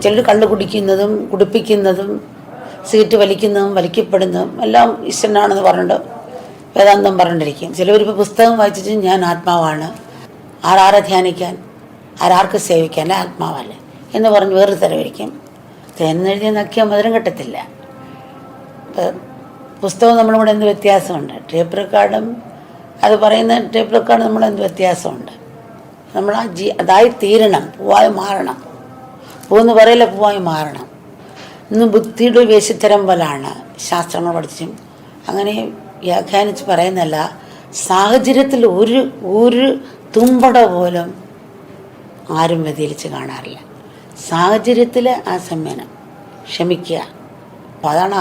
ചിലർ കള്ളു കുടിക്കുന്നതും കുടിപ്പിക്കുന്നതും സിഗരറ്റ് വലിക്കുന്നതും വലിക്കപ്പെടുന്നതും എല്ലാം ഈശ്വരനാണെന്ന് പറഞ്ഞിട്ട് വേദാന്തം പറഞ്ഞിരിക്കും. ചിലവരിപ്പോൾ പുസ്തകം വായിച്ചിട്ട് ഞാൻ ആത്മാവാണ്, ആരാരെ ധ്യാനിക്കാൻ, ആരാർക്ക് സേവിക്കാൻ ആത്മാവല്ലേ എന്ന് പറഞ്ഞ് വേറൊരു തരമായിരിക്കും. തേനെഴുതിയ നക്കിയാൽ മധുരം കിട്ടത്തില്ല. പുസ്തകം നമ്മളും കൂടെ എന്ത് വ്യത്യാസമുണ്ട്? ടേപ്പ് റെക്കോർഡും അത് പറയുന്ന ടേപ്പ് റെക്കോർഡ് നമ്മളെന്ത് വ്യത്യാസമുണ്ട്? നമ്മൾ അതായി തീരണം, പൂവായി മാറണം. പൂവെന്ന് പറയില്ല, പൂവായി മാറണം. ഇന്ന് ബുദ്ധിയുടെ വേശിത്തരം പോലാണ് ശാസ്ത്രങ്ങൾ പഠിച്ചും അങ്ങനെ വ്യാഖ്യാനിച്ച് പറയുന്നല്ല. സാഹചര്യത്തിൽ ഒരു തുമ്പട പോലും ആരും വ്യതിരിച്ച് കാണാറില്ല. സാഹചര്യത്തിൽ ആ സംയമനം, ക്ഷമിക്കുക. അപ്പോൾ അതാണ്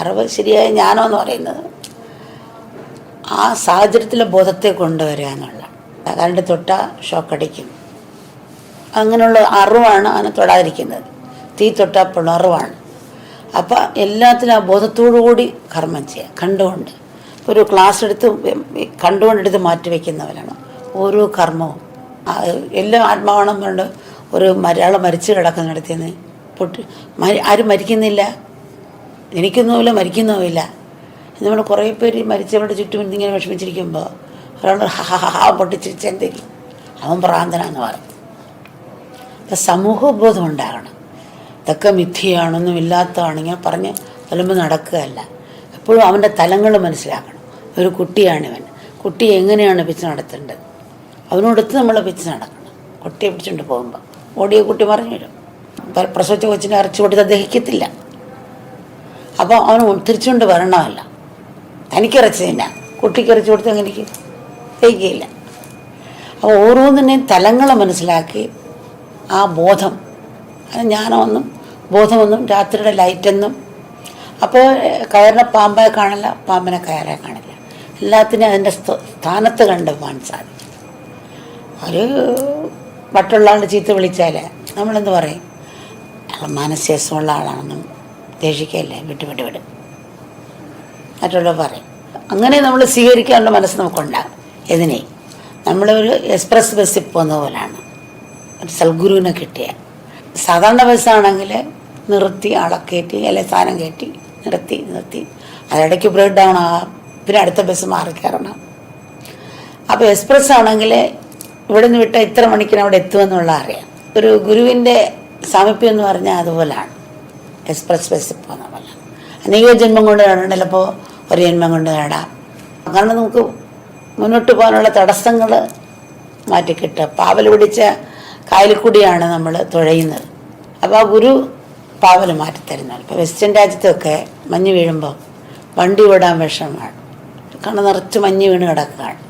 അറിവ് ശരിയായ ജ്ഞാനം എന്ന് പറയുന്നത്. ആ സാഹചര്യത്തിലെ ബോധത്തെ കൊണ്ടുവരിക എന്നുള്ള. കരണ്ട് തൊട്ടാൽ ഷോക്കടിക്കും, അങ്ങനെയുള്ള അറിവാണ് അതിനെ തൊടാതിരിക്കുന്നത്. തീ തൊട്ടാൽ പിണറുവാണ്. അപ്പം എല്ലാത്തിനും ആ ബോധത്തോടുകൂടി കർമ്മം ചെയ്യുക, കണ്ടുകൊണ്ട്. ഒരു ക്ലാസ് എടുത്ത് കണ്ടുകൊണ്ടെടുത്ത് മാറ്റിവെക്കുന്നവരാണ് ഓരോ കർമ്മവും. എല്ലാം ആത്മാവാണെന്ന് പറഞ്ഞിട്ട് ഒരാൾ മരിച്ചു കിടക്കുന്നിടത്തുനിന്ന് ആരും മരിക്കുന്നില്ല, എനിക്കൊന്നുമില്ല, മരിക്കുന്നുമില്ല. നമ്മൾ കുറേ പേര് മരിച്ചവരുടെ ചുറ്റും ഇങ്ങനെ വിഷമിച്ചിരിക്കുമ്പോൾ ഒരാൾ പൊട്ടിച്ചിരിച്ച് എന്തെങ്കിലും അവൻ ഭ്രാന്തനാന്ന് പറയും. അപ്പം സമൂഹബോധം ഉണ്ടാകണം. ഇതൊക്കെ മിഥ്യയാണൊന്നും ഇല്ലാത്തതാണ് ഇങ്ങനെ പറഞ്ഞ് തലമ്പ് നടക്കുകയല്ല. എപ്പോഴും അവൻ്റെ തലങ്ങൾ മനസ്സിലാക്കണം. ഒരു കുട്ടിയാണിവൻ, കുട്ടിയെ എങ്ങനെയാണ് പിച്ച് നടത്തേണ്ടത്, അവനോടൊത്ത് നമ്മൾ പിച്ച് നടക്കണം. കുട്ടിയെ പിടിച്ചുകൊണ്ട് പോകുമ്പോൾ ഓടിയ കുട്ടി മറിഞ്ഞു വരും. പ്രസവിച്ച കൊച്ചിനെ അരച്ചു കൊടുത്ത് ദഹിക്കത്തില്ല. അപ്പോൾ അവൻ തിരിച്ചുകൊണ്ട് വരണമല്ല. തനിക്കിറച്ചി തന്നെ കുട്ടിക്ക് ഇറച്ചി കൊടുത്ത് അങ്ങനെ ദഹിക്കുകയില്ല. അപ്പോൾ ഓരോന്നിനെയും തലങ്ങൾ മനസ്സിലാക്കി ആ ബോധം, അത് ജ്ഞാനമെന്നും ബോധമെന്നും രാത്രിയുടെ ലൈറ്റെന്നും. അപ്പോൾ കയറിനെ പാമ്പായി കാണില്ല, പാമ്പിനെ കയറെ കാണില്ല. എല്ലാത്തിനും അതിൻ്റെ സ്ഥാനത്ത് കണ്ടുപോകാൻ സാധിക്കും. ഒരു മറ്റുള്ള ആളുടെ ചീത്ത വിളിച്ചാൽ നമ്മളെന്ത് പറയും? അയാൾ മനസ്സേസമുള്ള ആളാണെന്നും ദേഷിക്കല്ലേ, വിട്ട് മറ്റുള്ളവർ പറയും. അങ്ങനെ നമ്മൾ സ്വീകരിക്കാനുള്ള മനസ്സ് നമുക്കുണ്ടാകും. ഇതിനെ നമ്മളൊരു എക്സ്പ്രസ് ബസ്സിൽ പോകുന്ന പോലെയാണ്. ഒരു സൽഗുരുവിനെ കിട്ടിയ സാധാരണ ബസ്സാണെങ്കിൽ നിർത്തി ആളെ കയറ്റി അല്ലെങ്കിൽ സാധനം കയറ്റി നിർത്തി അതിടയ്ക്ക് ബ്രേക്ക് ഡൗൺ ആകാം, പിന്നെ അടുത്ത ബസ് മാറി കയറണം. അപ്പോൾ എക്സ്പ്രസ് ആണെങ്കിൽ ഇവിടെ നിന്ന് വിട്ടാൽ ഇത്ര മണിക്കിന് അവിടെ എത്തുമെന്നുള്ള അറിയാം. ഒരു ഗുരുവിൻ്റെ സാമീപ്യം എന്ന് പറഞ്ഞാൽ അതുപോലെയാണ്. എക്സ്പ്രസ് ബസ്സിൽ പോകുന്ന പോലെ അനേക ജന്മം കൊണ്ട് നേടാം, ചിലപ്പോൾ ഒരു ജന്മം കൊണ്ട് നേടാം. കാരണം നമുക്ക് മുന്നോട്ട് പോകാനുള്ള തടസ്സങ്ങൾ മാറ്റിക്കിട്ടുക. പാവൽ പിടിച്ച കായലിൽ കൂടിയാണ് നമ്മൾ തുഴയുന്നത്. അപ്പോൾ ആ ഗുരു പാവൽ മാറ്റിത്തരുന്നത്. ഇപ്പോൾ വെസ്റ്റേൺ രാജ്യത്തൊക്കെ മഞ്ഞ് വീഴുമ്പോൾ വണ്ടി വിടാൻ വിഷമമാണ്. കാരണം നിറച്ച് മഞ്ഞ് വീണ് കിടക്കുകയാണ്.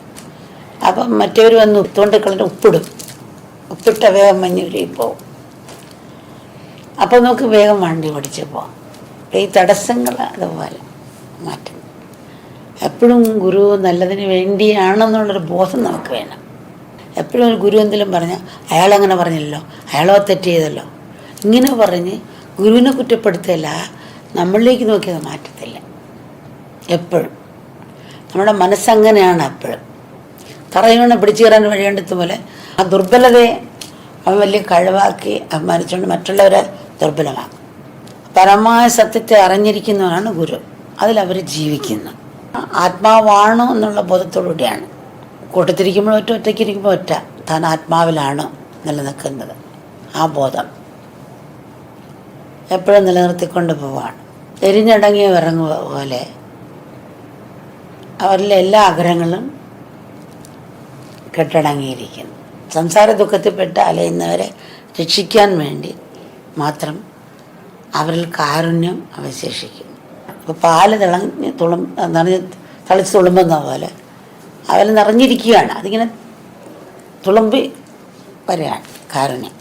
അപ്പം മറ്റവർ വന്ന് തോണ്ടിക്കളഞ്ഞ് ഉപ്പിട്ട വേഗം മഞ്ഞ് വീഴും പോവും. അപ്പോൾ നമുക്ക് വേഗം വണ്ടി ഓടിച്ച് പോവാം. ഈ തടസ്സങ്ങൾ അതുപോലെ മാറ്റും. എപ്പോഴും ഗുരു നല്ലതിന് വേണ്ടിയാണെന്നുള്ളൊരു ബോധം നമുക്ക് വേണം. എപ്പോഴും ഒരു ഗുരു എന്തെങ്കിലും പറഞ്ഞാൽ അയാളങ്ങനെ പറഞ്ഞല്ലോ, അയാളോ തെറ്റ് ചെയ്തല്ലോ, ഇങ്ങനെ പറഞ്ഞ് ഗുരുവിനെ കുറ്റപ്പെടുത്തിയല്ല, നമ്മളിലേക്ക് നോക്കിയത് മാറ്റത്തില്ല. എപ്പോഴും നമ്മുടെ മനസ്സങ്ങനെയാണ്. എപ്പോഴും തറയുകൊണ്ട് പിടിച്ചു കയറാൻ വഴിയേണ്ടത് പോലെ ആ ദുർബലതയെ അവൻ വലിയ കഴിവാക്കി അഭിമാനിച്ചുകൊണ്ട് മറ്റുള്ളവരെ ദുർബലമാക്കും. പരമായ സത്യത്തെ അറിഞ്ഞിരിക്കുന്നവനാണ് ഗുരു. അതിലവർ ജീവിക്കുന്നു. ആത്മാവാണോ എന്നുള്ള ബോധത്തോടുകൂടിയാണ്. കൂട്ടത്തിരിക്കുമ്പോൾ ഒറ്റയ്ക്കിരിക്കുമ്പോൾ താൻ ആത്മാവിലാണ് നിലനിൽക്കുന്നത്. ആ ബോധം എപ്പോഴും നിലനിർത്തിക്കൊണ്ട് പോവാണ്. എരിഞ്ഞടങ്ങിയ വിറങ്ങ് പോലെ അവരിലെ എല്ലാ ആഗ്രഹങ്ങളും കെട്ടടങ്ങിയിരിക്കുന്നു. സംസാര ദുഃഖത്തിൽപ്പെട്ട് അലയുന്നവരെ രക്ഷിക്കാൻ വേണ്ടി മാത്രം അവരിൽ കാരുണ്യം അവശേഷിക്കുന്നു. ഇപ്പോൾ പാല് തളിച്ച് തുളുമ്പുന്ന പോലെ അവർ നിറഞ്ഞിരിക്കുകയാണ്. അതിങ്ങനെ തുളുമ്പി വരികയാണ് കാരുണ്യം.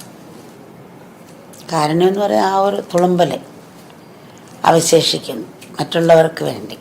കാരുണ്യം എന്ന് പറയാൻ ആ ഒരു തുളുമ്പൽ അവശേഷിക്കുന്നു മറ്റുള്ളവർക്ക് വേണ്ടി.